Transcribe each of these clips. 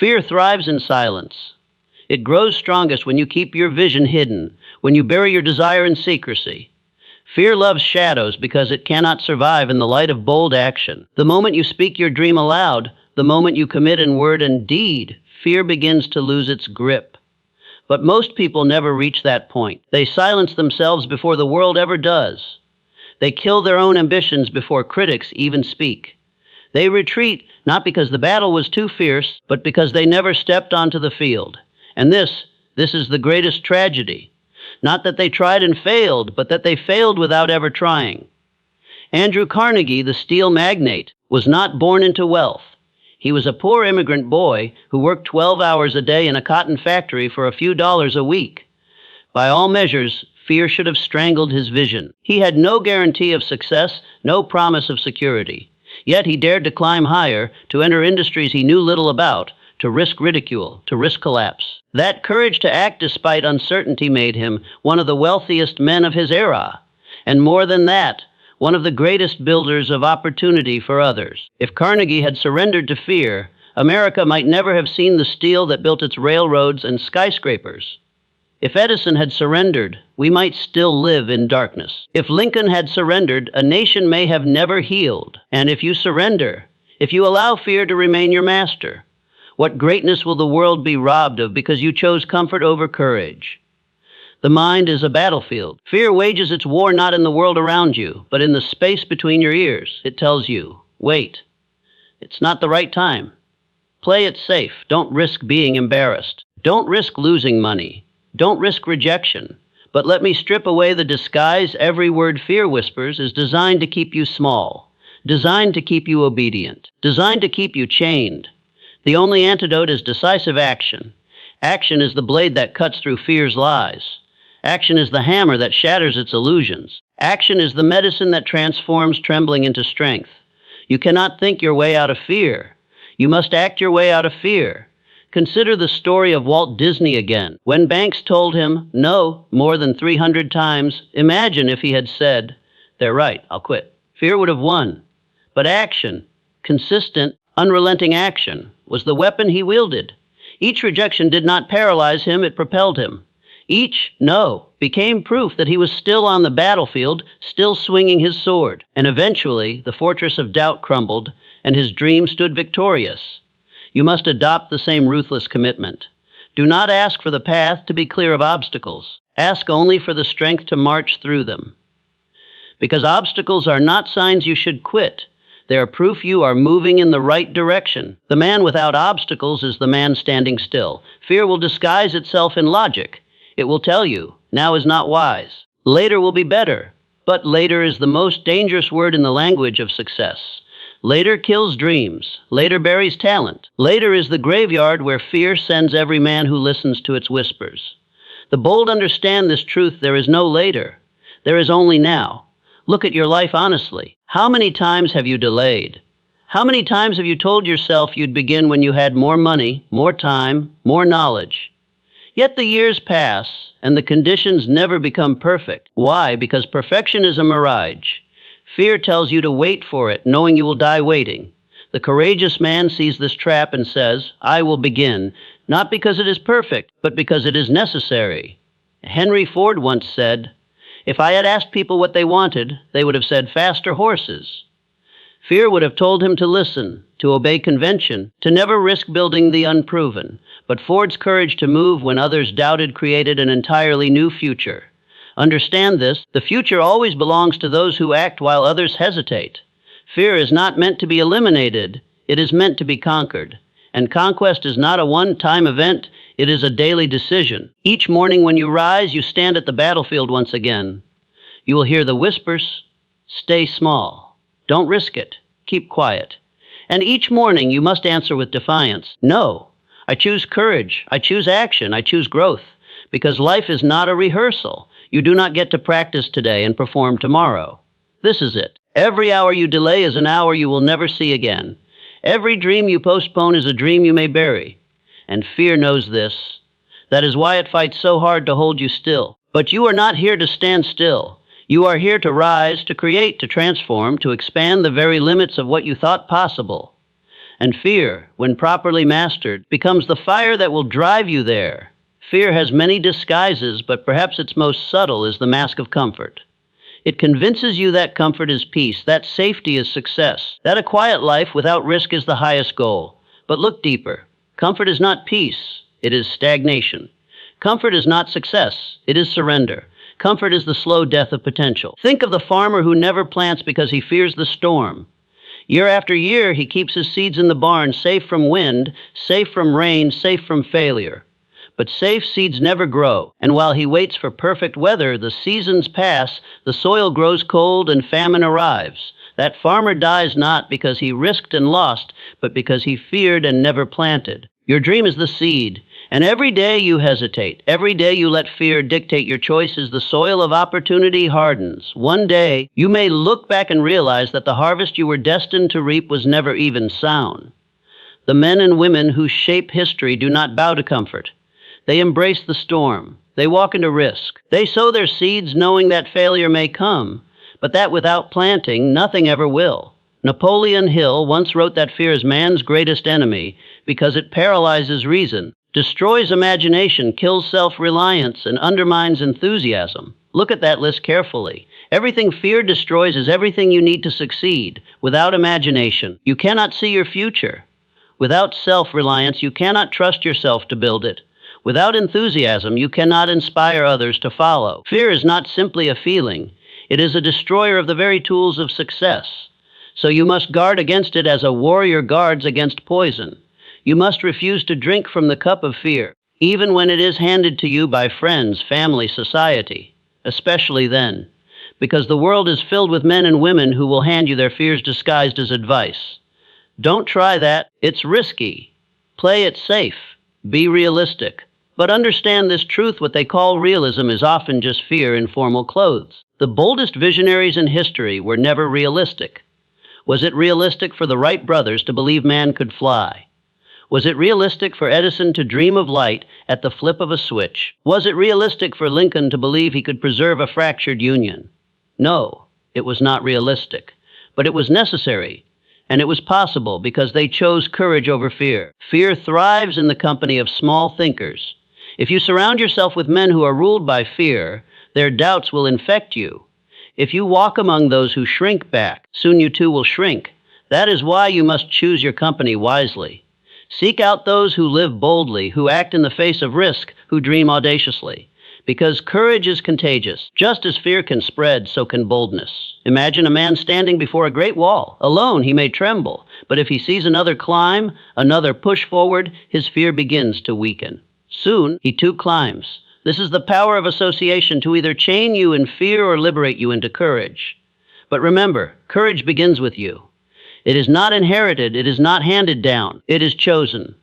Fear thrives in silence. It grows strongest when you keep your vision hidden, when you bury your desire in secrecy. Fear loves shadows because it cannot survive in the light of bold action. The moment you speak your dream aloud, the moment you commit in word and deed, fear begins to lose its grip. But most people never reach that point. They silence themselves before the world ever does. They kill their own ambitions before critics even speak. They retreat not because the battle was too fierce, but because they never stepped onto the field. And this is the greatest tragedy. Not that they tried and failed, but that they failed without ever trying. Andrew Carnegie, the steel magnate, was not born into wealth. He was a poor immigrant boy who worked 12 hours a day in a cotton factory for a few dollars a week. By all measures, fear should have strangled his vision. He had no guarantee of success, no promise of security. Yet he dared to climb higher, to enter industries he knew little about, to risk ridicule, to risk collapse. That courage to act despite uncertainty made him one of the wealthiest men of his era. And more than that, one of the greatest builders of opportunity for others. If Carnegie had surrendered to fear, America might never have seen the steel that built its railroads and skyscrapers. If Edison had surrendered, we might still live in darkness. If Lincoln had surrendered, a nation may have never healed. And if you surrender, if you allow fear to remain your master, what greatness will the world be robbed of because you chose comfort over courage? The mind is a battlefield. Fear wages its war not in the world around you, but in the space between your ears. It tells you, wait, it's not the right time. Play it safe. Don't risk being embarrassed. Don't risk losing money. Don't risk rejection. But let me strip away the disguise every word fear whispers is designed to keep you small, designed to keep you obedient, designed to keep you chained. The only antidote is decisive action. Action is the blade that cuts through fear's lies. Action is the hammer that shatters its illusions. Action is the medicine that transforms trembling into strength. You cannot think your way out of fear. You must act your way out of fear. Consider the story of Walt Disney again. When Banks told him no more than 300 times, imagine if he had said, "They're right, I'll quit." Fear would have won. But action, consistent, unrelenting action, was the weapon he wielded. Each rejection did not paralyze him, it propelled him. Each no became proof that he was still on the battlefield, still swinging his sword. And eventually, the fortress of doubt crumbled, and his dream stood victorious. You must adopt the same ruthless commitment. Do not ask for the path to be clear of obstacles. Ask only for the strength to march through them. Because obstacles are not signs you should quit. They are proof you are moving in the right direction. The man without obstacles is the man standing still. Fear will disguise itself in logic. It will tell you, now is not wise. Later will be better. But later is the most dangerous word in the language of success. Later kills dreams. Later buries talent. Later is the graveyard where fear sends every man who listens to its whispers. The bold understand this truth: there is no later. There is only now. Look at your life honestly. How many times have you delayed? How many times have you told yourself you'd begin when you had more money, more time, more knowledge? Yet the years pass, and the conditions never become perfect. Why? Because perfection is a mirage. Fear tells you to wait for it, knowing you will die waiting. The courageous man sees this trap and says, "I will begin," not because it is perfect, but because it is necessary. Henry Ford once said, "If I had asked people what they wanted, they would have said faster horses." Fear would have told him to listen, to obey convention, to never risk building the unproven. But Ford's courage to move when others doubted created an entirely new future. Understand this: the future always belongs to those who act while others hesitate. Fear is not meant to be eliminated, it is meant to be conquered. And conquest is not a one-time event, it is a daily decision. Each morning when you rise, you stand at the battlefield once again. You will hear the whispers, "Stay small. Don't risk it. Keep quiet." And each morning you must answer with defiance, "No. I choose courage. I choose action. I choose growth." Because life is not a rehearsal. You do not get to practice today and perform tomorrow. This is it. Every hour you delay is an hour you will never see again. Every dream you postpone is a dream you may bury. And fear knows this. That is why it fights so hard to hold you still. But you are not here to stand still. You are here to rise, to create, to transform, to expand the very limits of what you thought possible. And fear, when properly mastered, becomes the fire that will drive you there. Fear has many disguises, but perhaps its most subtle is the mask of comfort. It convinces you that comfort is peace, that safety is success, that a quiet life without risk is the highest goal. But look deeper. Comfort is not peace, it is stagnation. Comfort is not success, it is surrender. Comfort is the slow death of potential. Think of the farmer who never plants because he fears the storm. Year after year, he keeps his seeds in the barn, safe from wind, safe from rain, safe from failure. But safe seeds never grow, and while he waits for perfect weather, the seasons pass, the soil grows cold, and famine arrives. That farmer dies not because he risked and lost, but because he feared and never planted. Your dream is the seed, and every day you hesitate. Every day you let fear dictate your choices. The soil of opportunity hardens. One day, you may look back and realize that the harvest you were destined to reap was never even sown. The men and women who shape history do not bow to comfort. They embrace the storm. They walk into risk. They sow their seeds knowing that failure may come, but that without planting, nothing ever will. Napoleon Hill once wrote that fear is man's greatest enemy because it paralyzes reason, destroys imagination, kills self-reliance, and undermines enthusiasm. Look at that list carefully. Everything fear destroys is everything you need to succeed. Without imagination, you cannot see your future. Without self-reliance, you cannot trust yourself to build it. Without enthusiasm, you cannot inspire others to follow. Fear is not simply a feeling. It is a destroyer of the very tools of success. So you must guard against it as a warrior guards against poison. You must refuse to drink from the cup of fear, even when it is handed to you by friends, family, society, especially then, because the world is filled with men and women who will hand you their fears disguised as advice. Don't try that. It's risky. Play it safe. Be realistic. But understand this truth: what they call realism is often just fear in formal clothes. The boldest visionaries in history were never realistic. Was it realistic for the Wright brothers to believe man could fly? Was it realistic for Edison to dream of light at the flip of a switch? Was it realistic for Lincoln to believe he could preserve a fractured Union? No, it was not realistic. But it was necessary. And it was possible because they chose courage over fear. Fear thrives in the company of small thinkers. If you surround yourself with men who are ruled by fear, their doubts will infect you. If you walk among those who shrink back, soon you too will shrink. That is why you must choose your company wisely. Seek out those who live boldly, who act in the face of risk, who dream audaciously. Because courage is contagious. Just as fear can spread, so can boldness. Imagine a man standing before a great wall. Alone, he may tremble, but if he sees another climb, another push forward, his fear begins to weaken. Soon, he too climbs. This is the power of association to either chain you in fear or liberate you into courage. But remember, courage begins with you. It is not inherited, it is not handed down, it is chosen.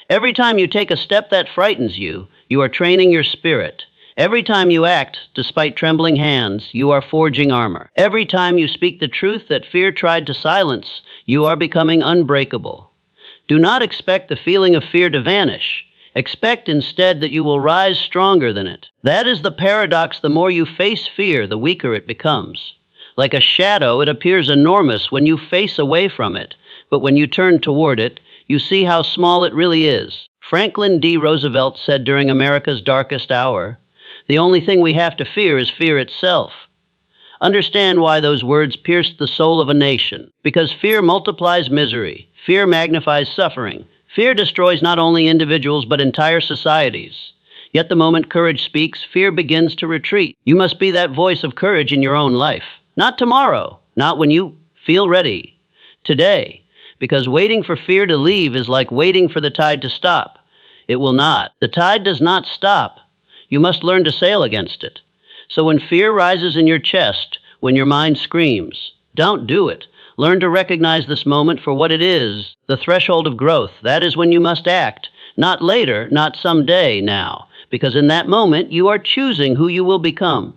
Every time you take a step that frightens you, you are training your spirit. Every time you act, despite trembling hands, you are forging armor. Every time you speak the truth that fear tried to silence, you are becoming unbreakable. Do not expect the feeling of fear to vanish. Expect instead that you will rise stronger than it. That is the paradox. The more you face fear, the weaker it becomes. Like a shadow, it appears enormous when you face away from it, but when you turn toward it, you see how small it really is. Franklin D. Roosevelt said during America's darkest hour, "The only thing we have to fear is fear itself." Understand why those words pierced the soul of a nation. Because fear multiplies misery. Fear magnifies suffering. Fear destroys not only individuals but entire societies. Yet the moment courage speaks, fear begins to retreat. You must be that voice of courage in your own life. Not tomorrow, not when you feel ready. Today. Because waiting for fear to leave is like waiting for the tide to stop. It will not. The tide does not stop. You must learn to sail against it. So when fear rises in your chest, when your mind screams, don't do it. Learn to recognize this moment for what it is, the threshold of growth. That is when you must act. Not later, not someday, now. Because in that moment, you are choosing who you will become.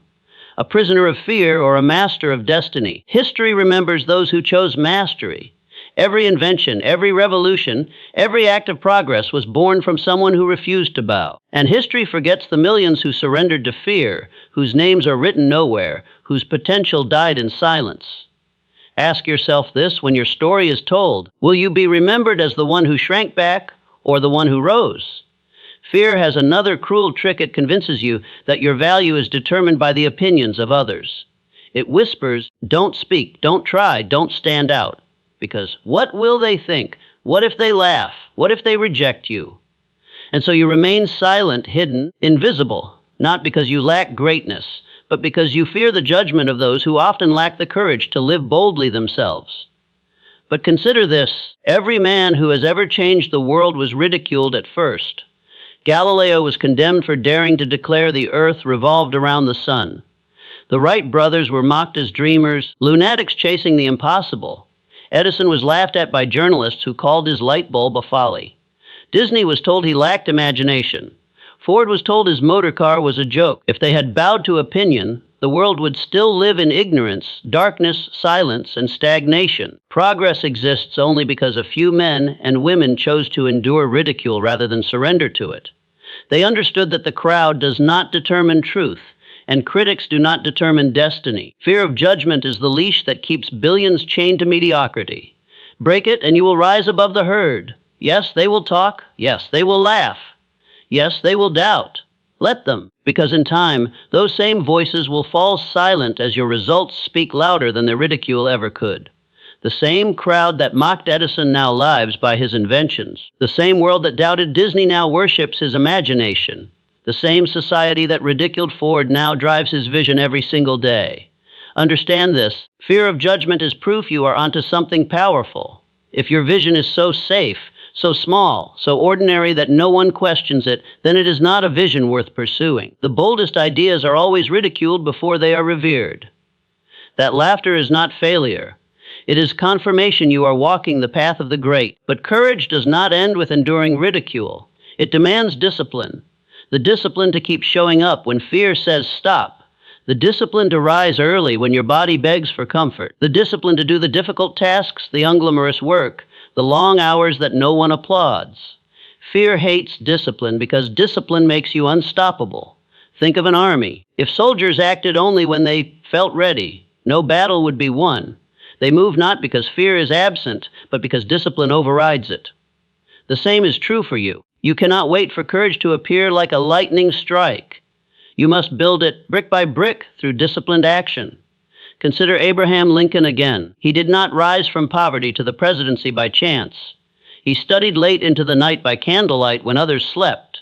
A prisoner of fear or a master of destiny. History remembers those who chose mastery. Every invention, every revolution, every act of progress was born from someone who refused to bow. And history forgets the millions who surrendered to fear, whose names are written nowhere, whose potential died in silence. Ask yourself this when your story is told. Will you be remembered as the one who shrank back or the one who rose? Fear has another cruel trick. It convinces you that your value is determined by the opinions of others. It whispers, don't speak, don't try, don't stand out. Because what will they think? What if they laugh? What if they reject you? And so you remain silent, hidden, invisible, not because you lack greatness, but because you fear the judgment of those who often lack the courage to live boldly themselves. But consider this, every man who has ever changed the world was ridiculed at first. Galileo was condemned for daring to declare the earth revolved around the sun. The Wright brothers were mocked as dreamers, lunatics chasing the impossible. Edison was laughed at by journalists who called his light bulb a folly. Disney was told he lacked imagination. Ford was told his motor car was a joke. If they had bowed to opinion, the world would still live in ignorance, darkness, silence, and stagnation. Progress exists only because a few men and women chose to endure ridicule rather than surrender to it. They understood that the crowd does not determine truth, and critics do not determine destiny. Fear of judgment is the leash that keeps billions chained to mediocrity. Break it and you will rise above the herd. Yes, they will talk. Yes, they will laugh. Yes, they will doubt. Let them, because in time, those same voices will fall silent as your results speak louder than their ridicule ever could. The same crowd that mocked Edison now lives by his inventions. The same world that doubted Disney now worships his imagination. The same society that ridiculed Ford now drives his vision every single day. Understand this. Fear of judgment is proof you are onto something powerful. If your vision is so safe, so small, so ordinary that no one questions it, then it is not a vision worth pursuing. The boldest ideas are always ridiculed before they are revered. That laughter is not failure. It is confirmation you are walking the path of the great. But courage does not end with enduring ridicule. It demands discipline. The discipline to keep showing up when fear says stop. The discipline to rise early when your body begs for comfort. The discipline to do the difficult tasks, the unglamorous work, the long hours that no one applauds. Fear hates discipline because discipline makes you unstoppable. Think of an army. If soldiers acted only when they felt ready, no battle would be won. They move not because fear is absent, but because discipline overrides it. The same is true for you. You cannot wait for courage to appear like a lightning strike. You must build it brick by brick through disciplined action. Consider Abraham Lincoln again. He did not rise from poverty to the presidency by chance. He studied late into the night by candlelight when others slept.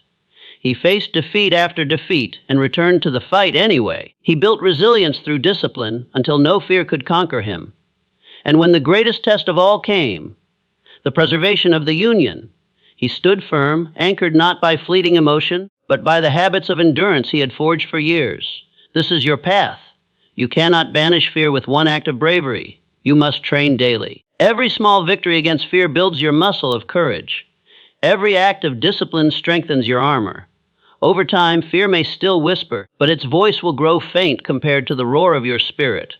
He faced defeat after defeat and returned to the fight anyway. He built resilience through discipline until no fear could conquer him. And when the greatest test of all came, the preservation of the Union, he stood firm, anchored not by fleeting emotion, but by the habits of endurance he had forged for years. This is your path. You cannot banish fear with one act of bravery. You must train daily. Every small victory against fear builds your muscle of courage. Every act of discipline strengthens your armor. Over time, fear may still whisper, but its voice will grow faint compared to the roar of your spirit.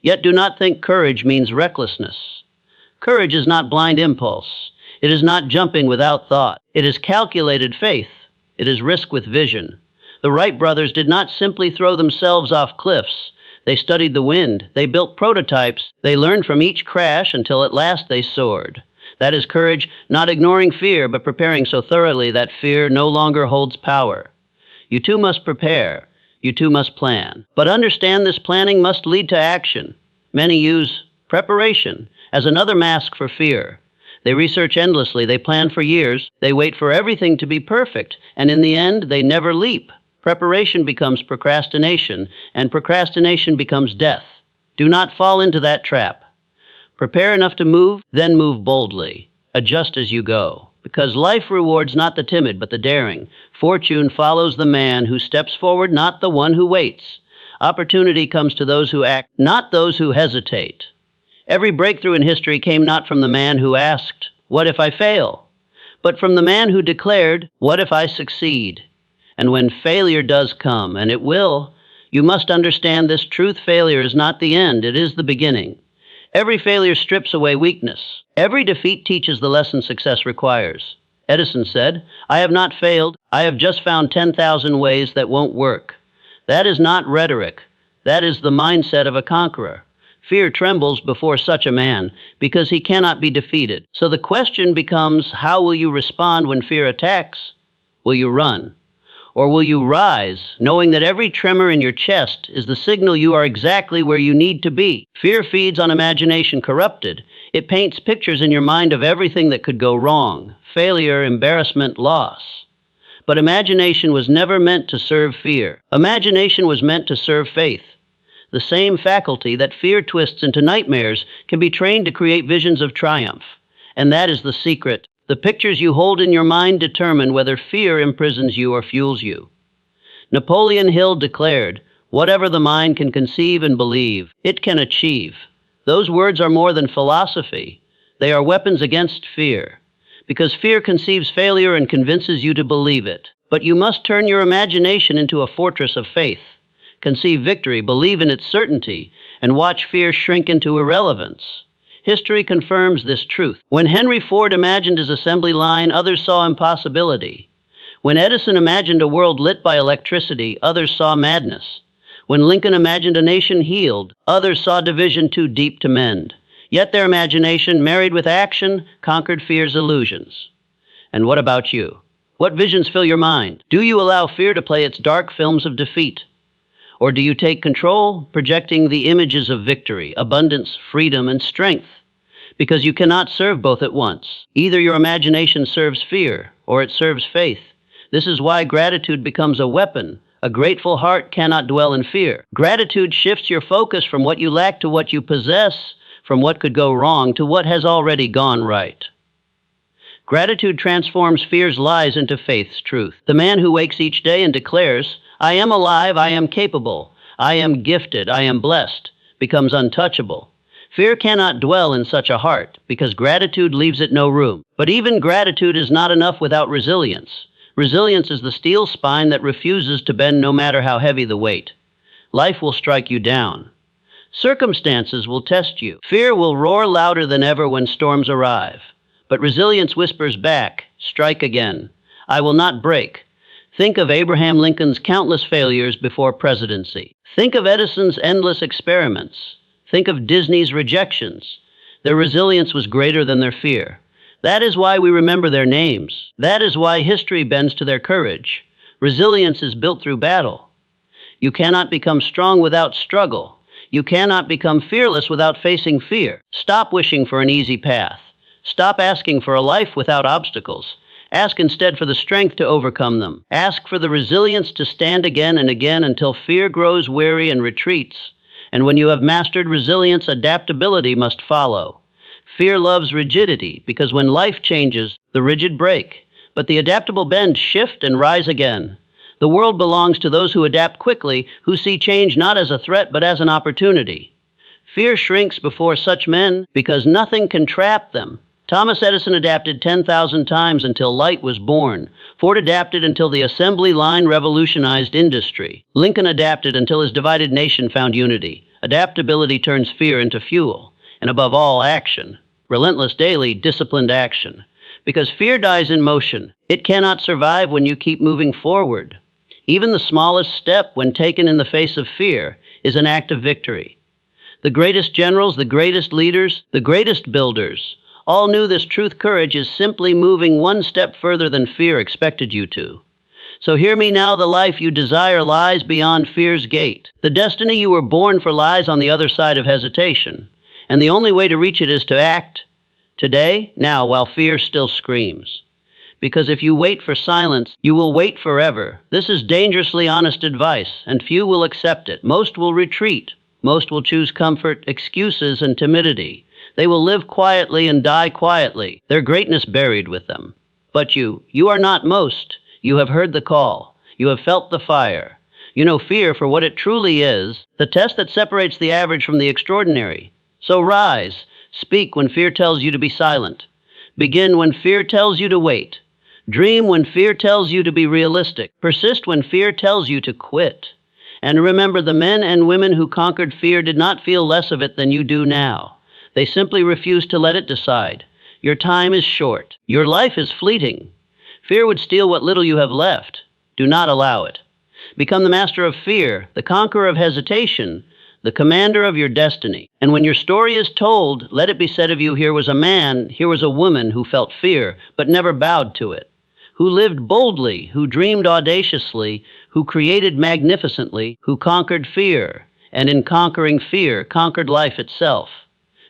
Yet do not think courage means recklessness. Courage is not blind impulse. It is not jumping without thought. It is calculated faith. It is risk with vision. The Wright brothers did not simply throw themselves off cliffs. They studied the wind. They built prototypes. They learned from each crash until at last they soared. That is courage, not ignoring fear, but preparing so thoroughly that fear no longer holds power. You too must prepare. You too must plan. But understand this planning must lead to action. Many use preparation as another mask for fear. They research endlessly. They plan for years. They wait for everything to be perfect. And in the end, they never leap. Preparation becomes procrastination, and procrastination becomes death. Do not fall into that trap. Prepare enough to move, then move boldly. Adjust as you go. Because life rewards not the timid, but the daring. Fortune follows the man who steps forward, not the one who waits. Opportunity comes to those who act, not those who hesitate. Every breakthrough in history came not from the man who asked, "What if I fail?" but from the man who declared, "What if I succeed?" And when failure does come, and it will, you must understand this truth: failure is not the end, it is the beginning. Every failure strips away weakness. Every defeat teaches the lesson success requires. Edison said, "I have not failed, I have just found 10,000 ways that won't work." That is not rhetoric. That is the mindset of a conqueror. Fear trembles before such a man because he cannot be defeated. So the question becomes, how will you respond when fear attacks? Will you run? Or will you rise, knowing that every tremor in your chest is the signal you are exactly where you need to be? Fear feeds on imagination corrupted. It paints pictures in your mind of everything that could go wrong: failure, embarrassment, loss. But imagination was never meant to serve fear. Imagination was meant to serve faith. The same faculty that fear twists into nightmares can be trained to create visions of triumph. And that is the secret. The pictures you hold in your mind determine whether fear imprisons you or fuels you. Napoleon Hill declared, "Whatever the mind can conceive and believe, it can achieve." Those words are more than philosophy. They are weapons against fear, because fear conceives failure and convinces you to believe it. But you must turn your imagination into a fortress of faith. Conceive victory, believe in its certainty, and watch fear shrink into irrelevance. History confirms this truth. When Henry Ford imagined his assembly line, others saw impossibility. When Edison imagined a world lit by electricity, others saw madness. When Lincoln imagined a nation healed, others saw division too deep to mend. Yet their imagination, married with action, conquered fear's illusions. And what about you? What visions fill your mind? Do you allow fear to play its dark films of defeat? Or do you take control, projecting the images of victory, abundance, freedom, and strength? Because you cannot serve both at once. Either your imagination serves fear, or it serves faith. This is why gratitude becomes a weapon. A grateful heart cannot dwell in fear. Gratitude shifts your focus from what you lack to what you possess, from what could go wrong to what has already gone right. Gratitude transforms fear's lies into faith's truth. The man who wakes each day and declares, "I am alive, I am capable, I am gifted, I am blessed," becomes untouchable. Fear cannot dwell in such a heart, because gratitude leaves it no room. But even gratitude is not enough without resilience. Resilience is the steel spine that refuses to bend no matter how heavy the weight. Life will strike you down. Circumstances will test you. Fear will roar louder than ever when storms arrive. But resilience whispers back, "Strike again. I will not break." Think of Abraham Lincoln's countless failures before presidency. Think of Edison's endless experiments. Think of Disney's rejections. Their resilience was greater than their fear. That is why we remember their names. That is why history bends to their courage. Resilience is built through battle. You cannot become strong without struggle. You cannot become fearless without facing fear. Stop wishing for an easy path. Stop asking for a life without obstacles. Ask instead for the strength to overcome them. Ask for the resilience to stand again and again until fear grows weary and retreats. And when you have mastered resilience, adaptability must follow. Fear loves rigidity, because when life changes, the rigid break. But the adaptable bend, shift, and rise again. The world belongs to those who adapt quickly, who see change not as a threat but as an opportunity. Fear shrinks before such men because nothing can trap them. Thomas Edison adapted 10,000 times until light was born. Ford adapted until the assembly line revolutionized industry. Lincoln adapted until his divided nation found unity. Adaptability turns fear into fuel. And above all, action. Relentless, daily, disciplined action. Because fear dies in motion. It cannot survive when you keep moving forward. Even the smallest step, when taken in the face of fear, is an act of victory. The greatest generals, the greatest leaders, the greatest builders, all knew this truth. Courage is simply moving one step further than fear expected you to. So hear me now, the life you desire lies beyond fear's gate. The destiny you were born for lies on the other side of hesitation. And the only way to reach it is to act. Today, now, while fear still screams. Because if you wait for silence, you will wait forever. This is dangerously honest advice, and few will accept it. Most will retreat. Most will choose comfort, excuses, and timidity. They will live quietly and die quietly, their greatness buried with them. But you are not most. You have heard the call. You have felt the fire. You know fear for what it truly is, the test that separates the average from the extraordinary. So rise. Speak when fear tells you to be silent. Begin when fear tells you to wait. Dream when fear tells you to be realistic. Persist when fear tells you to quit. And remember, the men and women who conquered fear did not feel less of it than you do now. They simply refused to let it decide. Your time is short. Your life is fleeting. Fear would steal what little you have left. Do not allow it. Become the master of fear, the conqueror of hesitation, the commander of your destiny. And when your story is told, let it be said of you, here was a man, here was a woman who felt fear, but never bowed to it, who lived boldly, who dreamed audaciously, who created magnificently, who conquered fear, and in conquering fear, conquered life itself.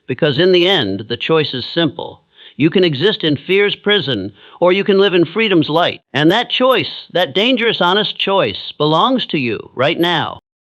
Because in the end, the choice is simple. You can exist in fear's prison, or you can live in freedom's light. And that choice, that dangerous, honest choice, belongs to you right now.